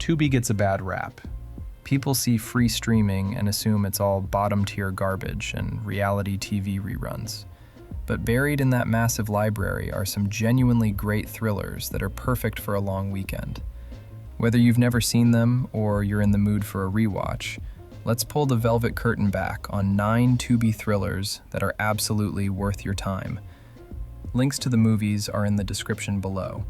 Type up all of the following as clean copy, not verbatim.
Tubi gets a bad rap. People see free streaming and assume it's all bottom-tier garbage and reality TV reruns. But buried in that massive library are some genuinely great thrillers that are perfect for a long weekend. Whether you've never seen them or you're in the mood for a rewatch, let's pull the velvet curtain back on 9 Tubi thrillers that are absolutely worth your time. Links to the movies are in the description below.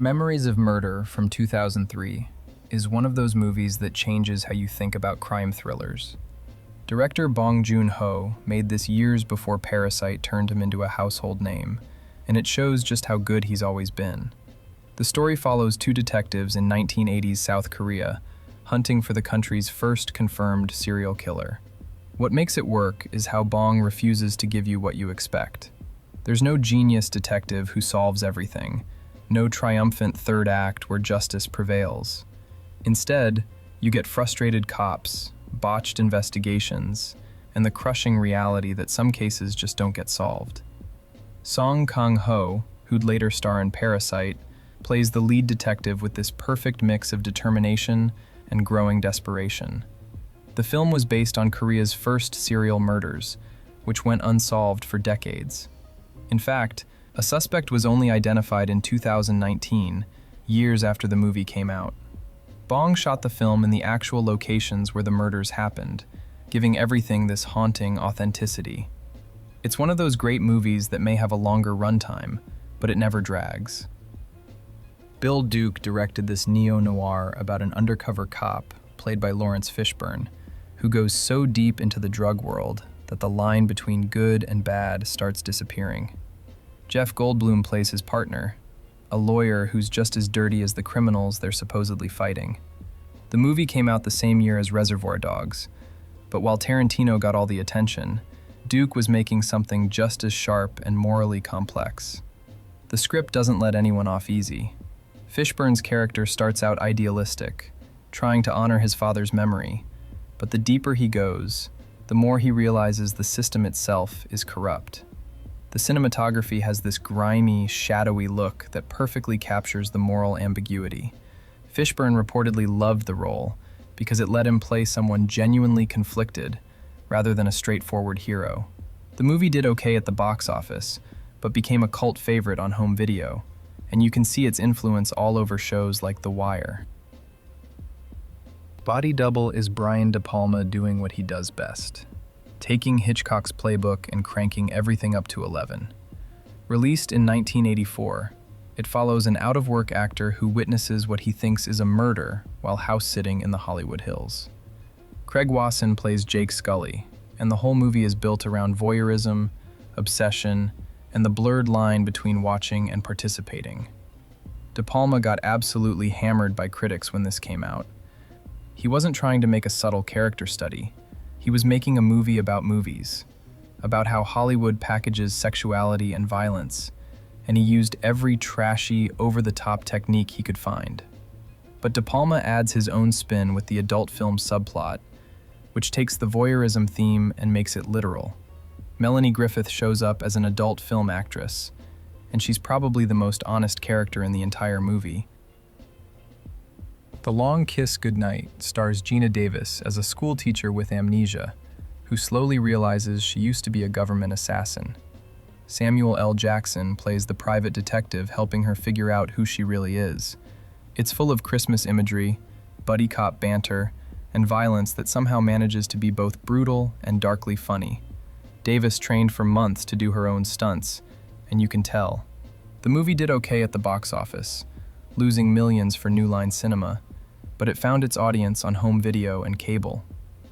Memories of Murder from 2003 is one of those movies that changes how you think about crime thrillers. Director Bong Joon-ho made this years before Parasite turned him into a household name, and it shows just how good he's always been. The story follows 2 detectives in 1980s South Korea, hunting for the country's first confirmed serial killer. What makes it work is how Bong refuses to give you what you expect. There's no genius detective who solves everything, no triumphant third act where justice prevails. Instead, you get frustrated cops, botched investigations, and the crushing reality that some cases just don't get solved. Song Kang-ho, who'd later star in Parasite, plays the lead detective with this perfect mix of determination and growing desperation. The film was based on Korea's first serial murders, which went unsolved for decades. In fact, a suspect was only identified in 2019, years after the movie came out. Bong shot the film in the actual locations where the murders happened, giving everything this haunting authenticity. It's one of those great movies that may have a longer runtime, but it never drags. Bill Duke directed this neo-noir about an undercover cop, played by Lawrence Fishburne, who goes so deep into the drug world that the line between good and bad starts disappearing. Jeff Goldblum plays his partner, a lawyer who's just as dirty as the criminals they're supposedly fighting. The movie came out the same year as Reservoir Dogs, but while Tarantino got all the attention, Duke was making something just as sharp and morally complex. The script doesn't let anyone off easy. Fishburne's character starts out idealistic, trying to honor his father's memory, but the deeper he goes, the more he realizes the system itself is corrupt. The cinematography has this grimy, shadowy look that perfectly captures the moral ambiguity. Fishburne reportedly loved the role because it let him play someone genuinely conflicted rather than a straightforward hero. The movie did okay at the box office, but became a cult favorite on home video, and you can see its influence all over shows like The Wire. Body Double is Brian De Palma doing what he does best, taking Hitchcock's playbook and cranking everything up to 11. Released in 1984, it follows an out-of-work actor who witnesses what he thinks is a murder while house-sitting in the Hollywood Hills. Craig Wasson plays Jake Scully, and the whole movie is built around voyeurism, obsession, and the blurred line between watching and participating. De Palma got absolutely hammered by critics when this came out. He wasn't trying to make a subtle character study. He was making a movie about movies, about how Hollywood packages sexuality and violence, and he used every trashy, over-the-top technique he could find. But De Palma adds his own spin with the adult film subplot, which takes the voyeurism theme and makes it literal. Melanie Griffith shows up as an adult film actress, and she's probably the most honest character in the entire movie. The Long Kiss Goodnight stars Gina Davis as a school teacher with amnesia, who slowly realizes she used to be a government assassin. Samuel L. Jackson plays the private detective helping her figure out who she really is. It's full of Christmas imagery, buddy cop banter, and violence that somehow manages to be both brutal and darkly funny. Davis trained for months to do her own stunts, and you can tell. The movie did okay at the box office, losing millions for New Line Cinema, but it found its audience on home video and cable.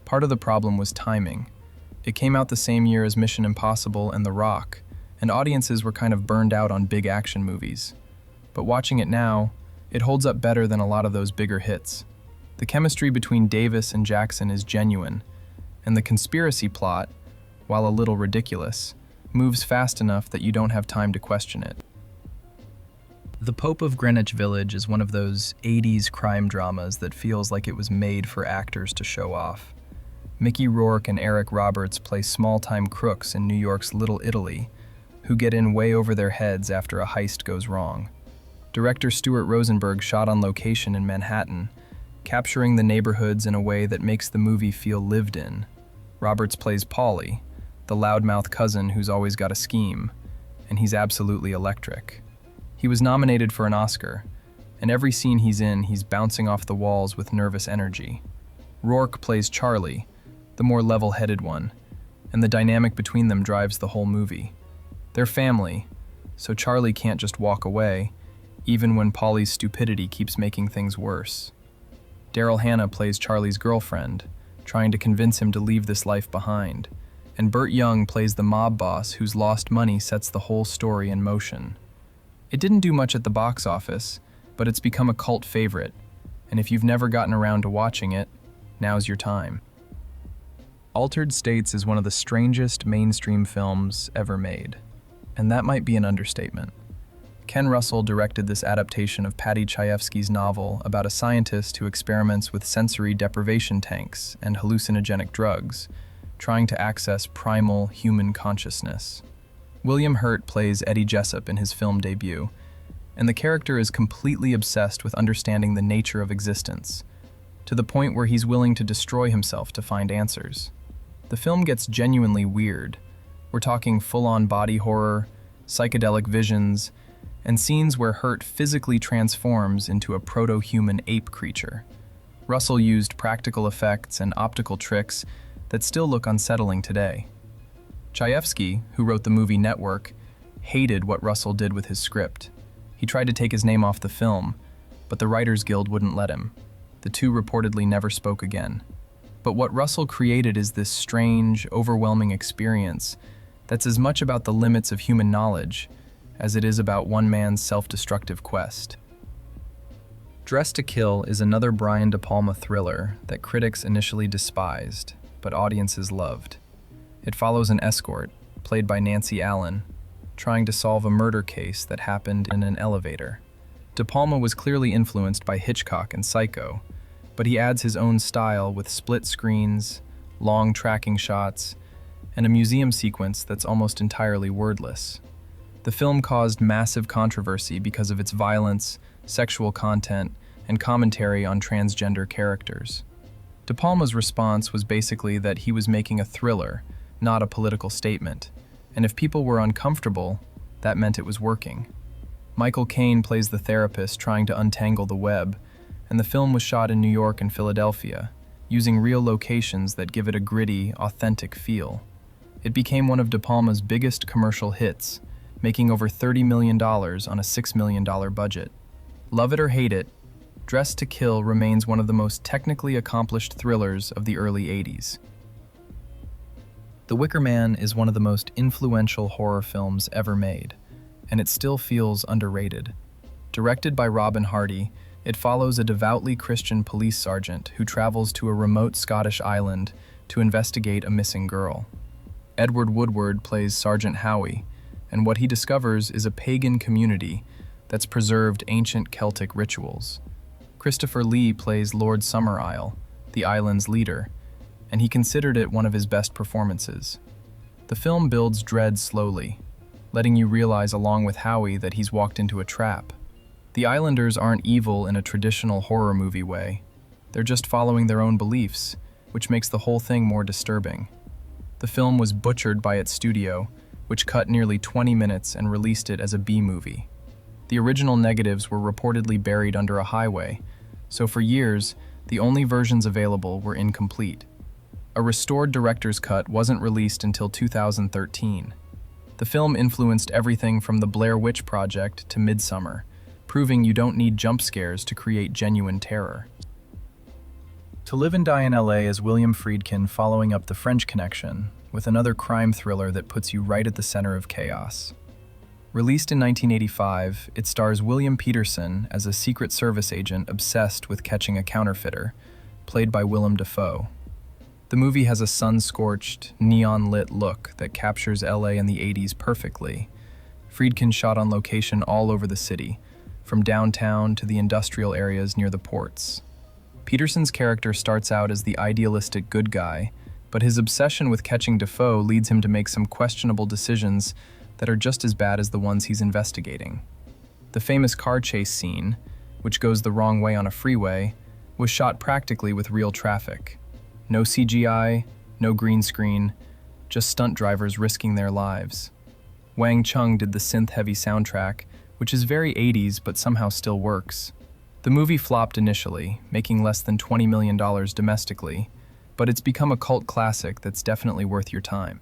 Part of the problem was timing. It came out the same year as Mission Impossible and The Rock, and audiences were kind of burned out on big action movies. But watching it now, it holds up better than a lot of those bigger hits. The chemistry between Davis and Jackson is genuine, and the conspiracy plot, while a little ridiculous, moves fast enough that you don't have time to question it. The Pope of Greenwich Village is one of those 80s crime dramas that feels like it was made for actors to show off. Mickey Rourke and Eric Roberts play small-time crooks in New York's Little Italy, who get in way over their heads after a heist goes wrong. Director Stuart Rosenberg shot on location in Manhattan, capturing the neighborhoods in a way that makes the movie feel lived in. Roberts plays Paulie, the loudmouth cousin who's always got a scheme, and he's absolutely electric. He was nominated for an Oscar, and every scene he's in, he's bouncing off the walls with nervous energy. Rourke plays Charlie, the more level-headed one, and the dynamic between them drives the whole movie. They're family, so Charlie can't just walk away, even when Paulie's stupidity keeps making things worse. Daryl Hannah plays Charlie's girlfriend, trying to convince him to leave this life behind, and Burt Young plays the mob boss whose lost money sets the whole story in motion. It didn't do much at the box office, but it's become a cult favorite, and if you've never gotten around to watching it, now's your time. Altered States is one of the strangest mainstream films ever made, and that might be an understatement. Ken Russell directed this adaptation of Paddy Chayefsky's novel about a scientist who experiments with sensory deprivation tanks and hallucinogenic drugs, trying to access primal human consciousness. William Hurt plays Eddie Jessup in his film debut, and the character is completely obsessed with understanding the nature of existence, to the point where he's willing to destroy himself to find answers. The film gets genuinely weird. We're talking full-on body horror, psychedelic visions, and scenes where Hurt physically transforms into a proto-human ape creature. Russell used practical effects and optical tricks that still look unsettling today. Chayefsky, who wrote the movie Network, hated what Russell did with his script. He tried to take his name off the film, but the Writers Guild wouldn't let him. The two reportedly never spoke again. But what Russell created is this strange, overwhelming experience that's as much about the limits of human knowledge as it is about one man's self-destructive quest. Dressed to Kill is another Brian De Palma thriller that critics initially despised, but audiences loved. It follows an escort, played by Nancy Allen, trying to solve a murder case that happened in an elevator. De Palma was clearly influenced by Hitchcock and Psycho, but he adds his own style with split screens, long tracking shots, and a museum sequence that's almost entirely wordless. The film caused massive controversy because of its violence, sexual content, and commentary on transgender characters. De Palma's response was basically that he was making a thriller, not a political statement, and if people were uncomfortable, that meant it was working. Michael Caine plays the therapist trying to untangle the web, and the film was shot in New York and Philadelphia, using real locations that give it a gritty, authentic feel. It became one of De Palma's biggest commercial hits, making over $30 million on a $6 million budget. Love it or hate it, Dressed to Kill remains one of the most technically accomplished thrillers of the early 80s. The Wicker Man is one of the most influential horror films ever made, and it still feels underrated. Directed by Robin Hardy, it follows a devoutly Christian police sergeant who travels to a remote Scottish island to investigate a missing girl. Edward Woodward plays Sergeant Howie, and what he discovers is a pagan community that's preserved ancient Celtic rituals. Christopher Lee plays Lord Summerisle, the island's leader, and he considered it one of his best performances. The film builds dread slowly, letting you realize along with Howie that he's walked into a trap. The islanders aren't evil in a traditional horror movie way. They're just following their own beliefs, which makes the whole thing more disturbing. The film was butchered by its studio, which cut nearly 20 minutes and released it as a B-movie. The original negatives were reportedly buried under a highway, so for years, the only versions available were incomplete. A restored director's cut wasn't released until 2013. The film influenced everything from the Blair Witch Project to Midsommar, proving you don't need jump scares to create genuine terror. To Live and Die in LA is William Friedkin following up The French Connection with another crime thriller that puts you right at the center of chaos. Released in 1985, it stars William Peterson as a Secret Service agent obsessed with catching a counterfeiter, played by Willem Dafoe. The movie has a sun-scorched, neon-lit look that captures LA in the 80s perfectly. Friedkin shot on location all over the city, from downtown to the industrial areas near the ports. Peterson's character starts out as the idealistic good guy, but his obsession with catching Dafoe leads him to make some questionable decisions that are just as bad as the ones he's investigating. The famous car chase scene, which goes the wrong way on a freeway, was shot practically with real traffic. No CGI, no green screen, just stunt drivers risking their lives. Wang Chung did the synth-heavy soundtrack, which is very 80s but somehow still works. The movie flopped initially, making less than $20 million domestically, but it's become a cult classic that's definitely worth your time.